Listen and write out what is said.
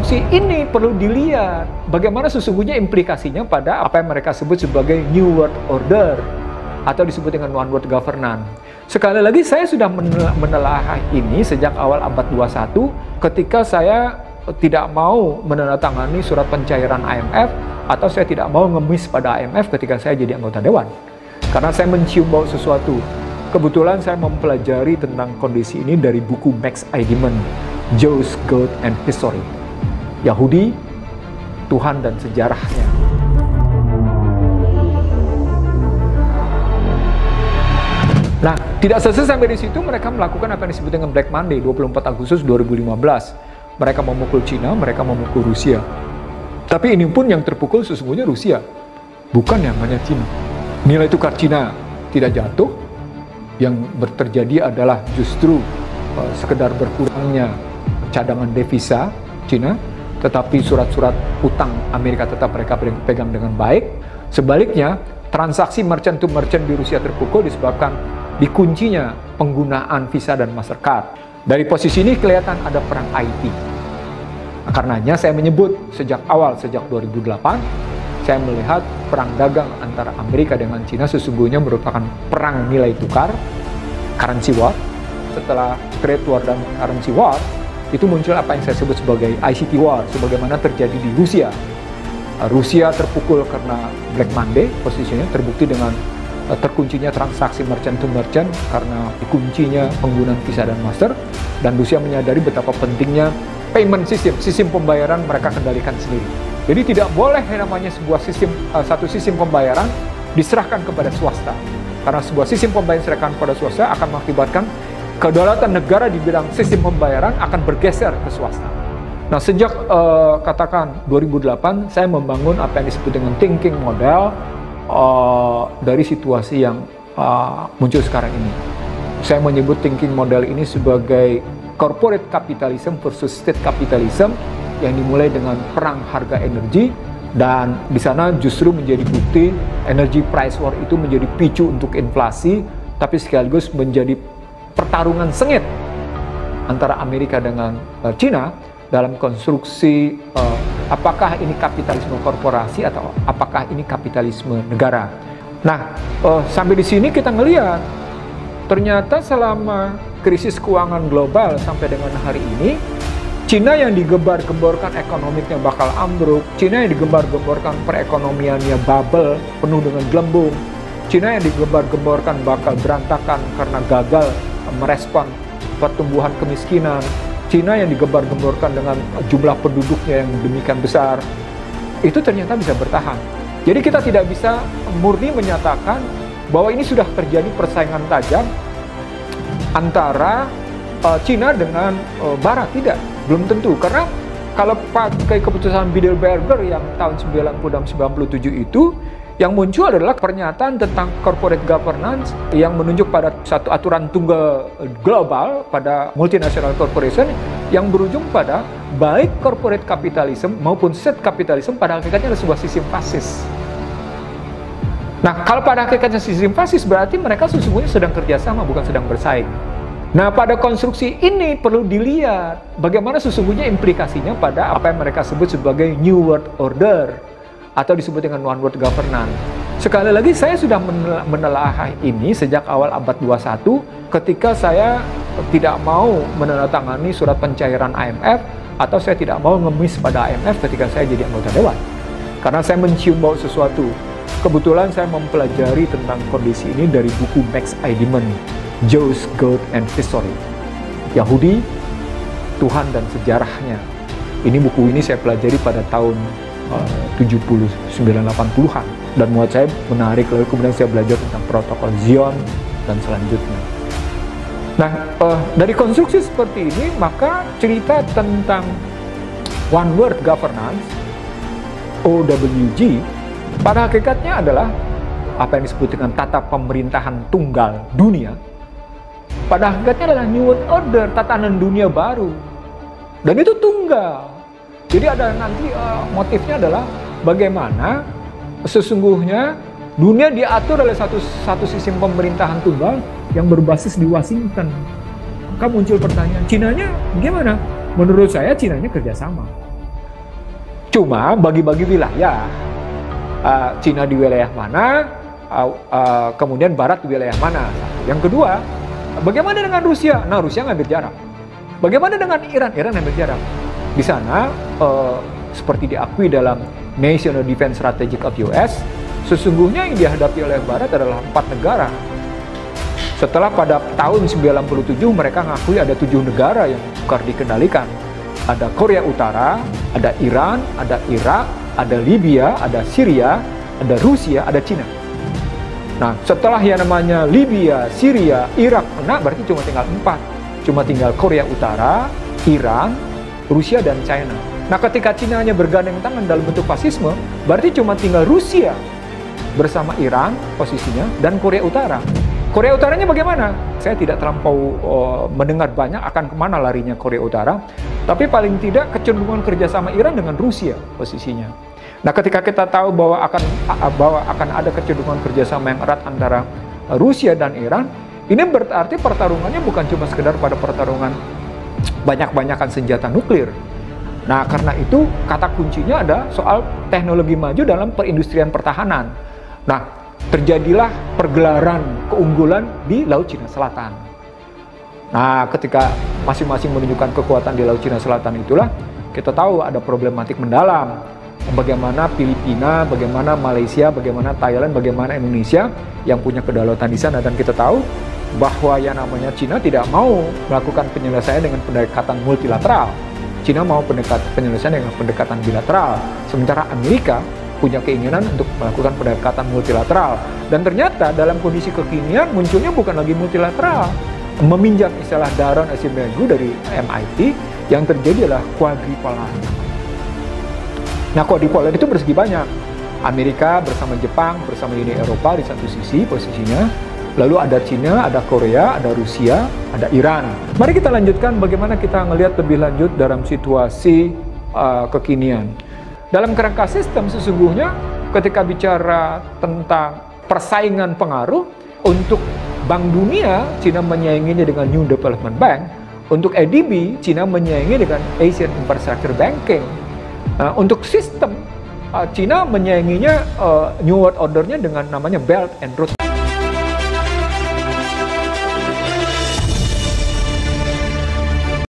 konstruksi ini perlu dilihat bagaimana sesungguhnya implikasinya pada apa yang mereka sebut sebagai New World Order atau disebut dengan One World Governance. Sekali lagi saya sudah menelaah ini sejak awal abad 21 ketika saya tidak mau menandatangani surat pencairan IMF atau saya tidak mau ngemis pada IMF ketika saya jadi anggota dewan. Karena saya mencium bau sesuatu. Kebetulan saya mempelajari tentang kondisi ini dari buku Max Eidemann, Jews, God, and History. Yahudi, Tuhan dan Sejarahnya. Nah, tidak selesai sampai di situ, mereka melakukan apa yang disebut dengan Black Monday, 24 Agustus 2015. Mereka memukul Cina, mereka memukul Rusia. Tapi ini pun yang terpukul sesungguhnya Rusia, bukan yang hanya Cina. Nilai tukar Cina tidak jatuh, yang terjadi adalah justru sekedar berkurangnya cadangan devisa Cina, tetapi surat-surat utang Amerika tetap mereka pegang dengan baik. Sebaliknya, transaksi merchant to merchant di Rusia terpukul disebabkan dikuncinya penggunaan Visa dan Mastercard. Dari posisi ini kelihatan ada perang IT. Nah, karenanya saya menyebut sejak awal, sejak 2008, saya melihat perang dagang antara Amerika dengan Cina sesungguhnya merupakan perang nilai tukar, currency war. Setelah trade war dan currency war, itu muncul apa yang saya sebut sebagai ICT war, sebagaimana terjadi di Rusia. Rusia terpukul karena Black Monday, posisinya terbukti dengan terkuncinya transaksi merchant to merchant karena dikuncinya penggunaan Visa dan Master, dan Rusia menyadari betapa pentingnya payment system, sistem pembayaran mereka kendalikan sendiri. Jadi tidak boleh yang namanya sebuah sistem, satu sistem pembayaran diserahkan kepada swasta. Karena sebuah sistem pembayaran diserahkan kepada swasta akan mengakibatkan kedaulatan negara di bidang sistem pembayaran akan bergeser ke swasta. Nah, sejak katakan 2008, saya membangun apa yang disebut dengan thinking model dari situasi yang muncul sekarang ini. Saya menyebut thinking model ini sebagai corporate capitalism versus state capitalism, yang dimulai dengan perang harga energi, dan di sana justru menjadi bukti energy price war itu menjadi picu untuk inflasi, tapi sekaligus menjadi pertarungan sengit antara Amerika dengan Cina dalam konstruksi apakah ini kapitalisme korporasi atau apakah ini kapitalisme negara. Nah, sampai di sini kita ngelihat ternyata selama krisis keuangan global sampai dengan hari ini, Cina yang digembar-gemborkan ekonomiknya bakal ambruk, Cina yang digembar-gemborkan perekonomiannya bubble, penuh dengan gelembung, Cina yang digembar-gemborkan bakal berantakan karena gagal merespon pertumbuhan kemiskinan, Cina yang digembar-gemborkan dengan jumlah penduduknya yang demikian besar, itu ternyata bisa bertahan. Jadi kita tidak bisa murni menyatakan bahwa ini sudah terjadi persaingan tajam antara Cina dengan Barat, tidak. Belum tentu, karena kalau pakai keputusan Bilderberger yang tahun 90 dan 97 itu, yang muncul adalah pernyataan tentang corporate governance yang menunjuk pada satu aturan tunggal global pada multinational corporation yang berujung pada baik corporate capitalism maupun state capitalism pada hakikatnya adalah sebuah sistem fasis. Nah, kalau pada hakikatnya sistem fasis berarti mereka sesungguhnya sedang kerjasama, bukan sedang bersaing. Nah, pada konstruksi ini perlu dilihat bagaimana sesungguhnya implikasinya pada apa yang mereka sebut sebagai New World Order atau disebut dengan One World Governance. Sekali lagi saya sudah menelaah ini sejak awal abad 21 ketika saya tidak mau menandatangani surat pencairan IMF atau saya tidak mau ngemis pada IMF ketika saya jadi anggota dewan. Karena saya mencium bau sesuatu. Kebetulan saya mempelajari tentang kondisi ini dari buku Max Eidemann, Jews, God, and History. Yahudi, Tuhan dan Sejarahnya. Ini buku ini saya pelajari pada tahun 79-80-an. Dan buat saya menarik, lalu kemudian saya belajar tentang protokol Zion dan selanjutnya. Nah, dari konstruksi seperti ini, maka cerita tentang One World Governance, OWG, pada hakikatnya adalah apa yang disebut dengan tata pemerintahan tunggal dunia. Pada hakikatnya adalah New World Order, tatanan dunia baru. Dan itu tunggal. Jadi ada nanti motifnya adalah bagaimana sesungguhnya dunia diatur oleh satu sistem pemerintahan tunggal yang berbasis di Washington. Maka muncul pertanyaan, Cinanya gimana? Menurut saya Cinanya kerjasama. Cuma bagi-bagi wilayah. Cina di wilayah mana, kemudian Barat di wilayah mana. Yang kedua, bagaimana dengan Rusia? Nah, Rusia ngambil jarak. Bagaimana dengan Iran? Iran ngambil jarak. Di sana, seperti diakui dalam National Defense Strategy of US, sesungguhnya yang dihadapi oleh Barat adalah 4 negara. Setelah pada tahun 97 mereka ngakui ada 7 negara yang sukar dikendalikan. Ada Korea Utara, ada Iran, ada Irak, ada Libya, ada Syria, ada Rusia, ada Cina. Nah, setelah yang namanya Libya, Syria, Irak kena, berarti cuma tinggal 4. Cuma tinggal Korea Utara, Iran, Rusia, dan China. Nah, ketika Cina hanya bergandeng tangan dalam bentuk fasisme, berarti cuma tinggal Rusia bersama Iran posisinya, dan Korea Utara. Korea Utaranya bagaimana? Saya tidak terlampau mendengar banyak akan kemana larinya Korea Utara, tapi paling tidak kecenderungan kerjasama Iran dengan Rusia posisinya. Nah, ketika kita tahu bahwa akan ada kecenderungan kerjasama yang erat antara Rusia dan Iran, ini berarti pertarungannya bukan cuma sekedar pada pertarungan banyak-banyakan senjata nuklir. Nah, karena itu kata kuncinya ada soal teknologi maju dalam perindustrian pertahanan. Nah, terjadilah pergelaran keunggulan di Laut Cina Selatan. Nah, ketika masing-masing menunjukkan kekuatan di Laut Cina Selatan itulah kita tahu ada problematik mendalam. Bagaimana Filipina, bagaimana Malaysia, bagaimana Thailand, bagaimana Indonesia yang punya kedaulatan di sana. Dan kita tahu bahwa yang namanya Cina tidak mau melakukan penyelesaian dengan pendekatan multilateral. Cina mau penyelesaian dengan pendekatan bilateral. Sementara Amerika punya keinginan untuk melakukan pendekatan multilateral. Dan ternyata dalam kondisi kekinian munculnya bukan lagi multilateral. Meminjam istilah Daron Acemoglu dari MIT, yang terjadi adalah quadripolar. Nah, quadripolar itu bersegi banyak. Amerika bersama Jepang, bersama Uni Eropa di satu sisi posisinya. Lalu ada Cina, ada Korea, ada Rusia, ada Iran. Mari kita lanjutkan bagaimana kita melihat lebih lanjut dalam situasi kekinian. Dalam kerangka sistem sesungguhnya ketika bicara tentang persaingan pengaruh, untuk Bank Dunia, Cina menyainginya dengan New Development Bank. Untuk ADB, Cina menyaingi dengan Asian Infrastructure Banking. Untuk sistem, Cina menyainginya New World Order-nya dengan namanya Belt and Road